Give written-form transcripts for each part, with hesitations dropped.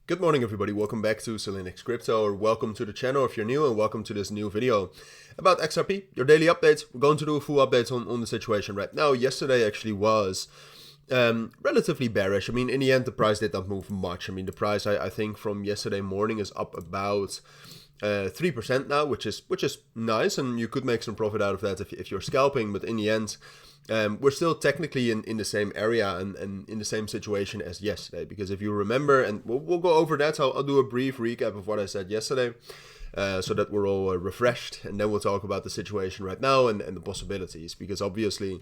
Good morning everybody, welcome back to Cilinix Crypto, or welcome to the channel if you're new, and welcome to this new video about XRP, your daily update. We're going to do a full update on the situation right now. Yesterday actually was relatively bearish. I mean, in the end the price did not move much. I mean, the price I think from yesterday morning is up about 3% now, which is nice, and you could make some profit out of that if you're scalping, but in the end we're still technically in the same area and in the same situation as yesterday, because if you remember, and we'll go over that, I'll do a brief recap of what I said yesterday so that we're all refreshed, and then we'll talk about the situation right now and the possibilities, because obviously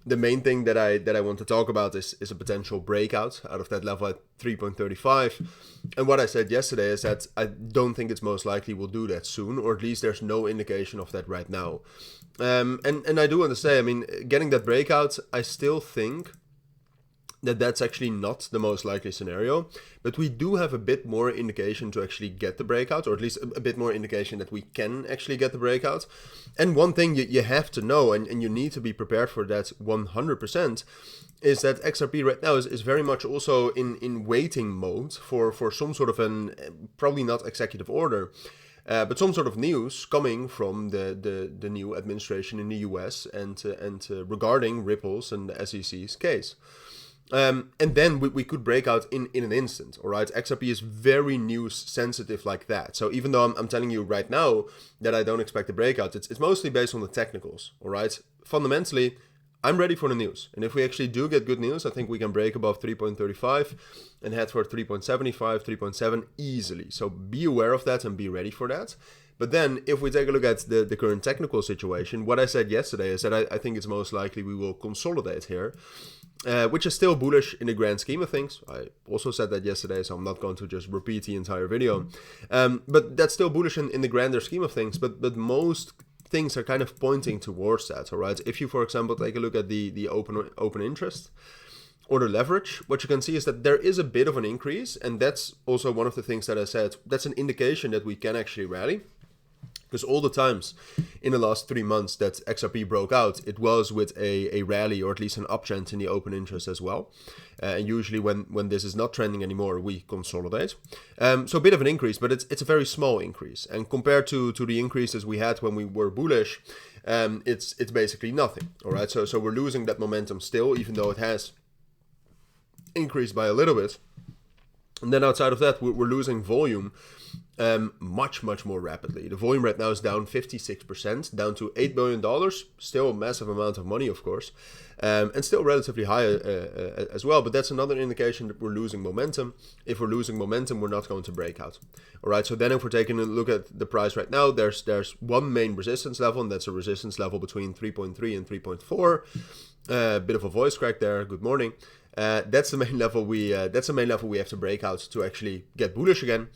the main thing that I want to talk about is a potential breakout out of that level at 3.35. And what I said yesterday is that I don't think it's most likely we'll do that soon, or at least there's no indication of that right now. And I do want to say, I mean, getting that breakout, I still think that that's actually not the most likely scenario, but we do have a bit more indication to actually get the breakout, or at least a bit more indication that we can actually get the breakout. And one thing you have to know, and you need to be prepared for that 100%, is that XRP right now is very much also in waiting mode for some sort of probably not executive order, but some sort of news coming from the new administration in the US and regarding Ripple's and the SEC's case. And then we could break out in an instant, all right? XRP is very news sensitive like that. So even though I'm telling you right now that I don't expect a breakout, it's mostly based on the technicals, all right? Fundamentally, I'm ready for the news. And if we actually do get good news, I think we can break above 3.35 and head for 3.75, 3.7 easily. So be aware of that and be ready for that. But then if we take a look at the current technical situation, what I said yesterday is that I think it's most likely we will consolidate here, which is still bullish in the grand scheme of things. I also said that yesterday, so I'm not going to just repeat the entire video. But that's still bullish in the grander scheme of things, but most things are kind of pointing towards that, all right? If you, for example, take a look at the open interest or the leverage, what you can see is that there is a bit of an increase, and that's also one of the things that I said, that's an indication that we can actually rally. Because all the times in the last 3 months that XRP broke out, it was with a rally, or at least an uptrend in the open interest as well. And usually when this is not trending anymore, we consolidate. So a bit of an increase, but it's a very small increase. And compared to the increases we had when we were bullish, it's basically nothing. All right, so we're losing that momentum still, even though it has increased by a little bit. And then outside of that, we're losing volume much more rapidly. The volume right now is down 56%, down to $8 billion, still a massive amount of money, of course, and still relatively high as well, but that's another indication that we're losing momentum. If we're losing momentum, we're not going to break out. All right, so then if we're taking a look at the price right now, there's one main resistance level, and that's a resistance level between 3.3 and 3.4. Bit of a voice crack there, good morning. That's the main level we have to break out to actually get bullish again,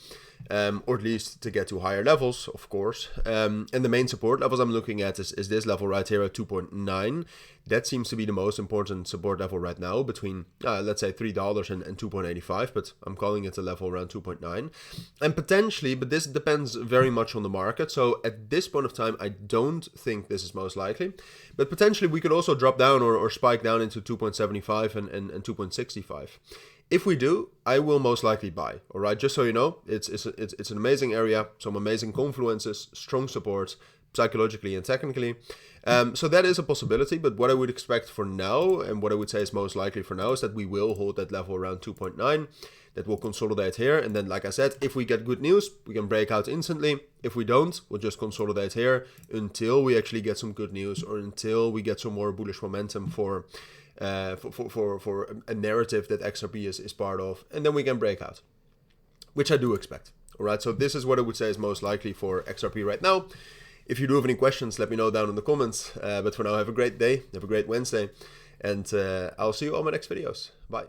or at least to get to higher levels, of course. And the main support levels I'm looking at is this level right here at 2.9. That seems to be the most important support level right now, between let's say $3 and 2.85, but I'm calling it a level around 2.9. And potentially, but this depends very much on the market, so at this point of time I don't think this is most likely, but potentially we could also drop down or spike down into 2.75 and 2.65. If we do, I will most likely buy. All right, just so you know, it's an amazing area, some amazing confluences, strong support, psychologically and technically. So that is a possibility, but what I would expect for now, and what I would say is most likely for now, is that we will hold that level around 2.9. That will consolidate here, and then, like I said, if we get good news, we can break out instantly. If we don't, we'll just consolidate here until we actually get some good news, or until we get some more bullish momentum for a narrative that XRP is part of, and then we can break out, which I do expect. All right, so this is what I would say is most likely for XRP right now. If you do have any questions, let me know down in the comments. But for now, have a great day, have a great Wednesday, and I'll see you on my next videos. Bye.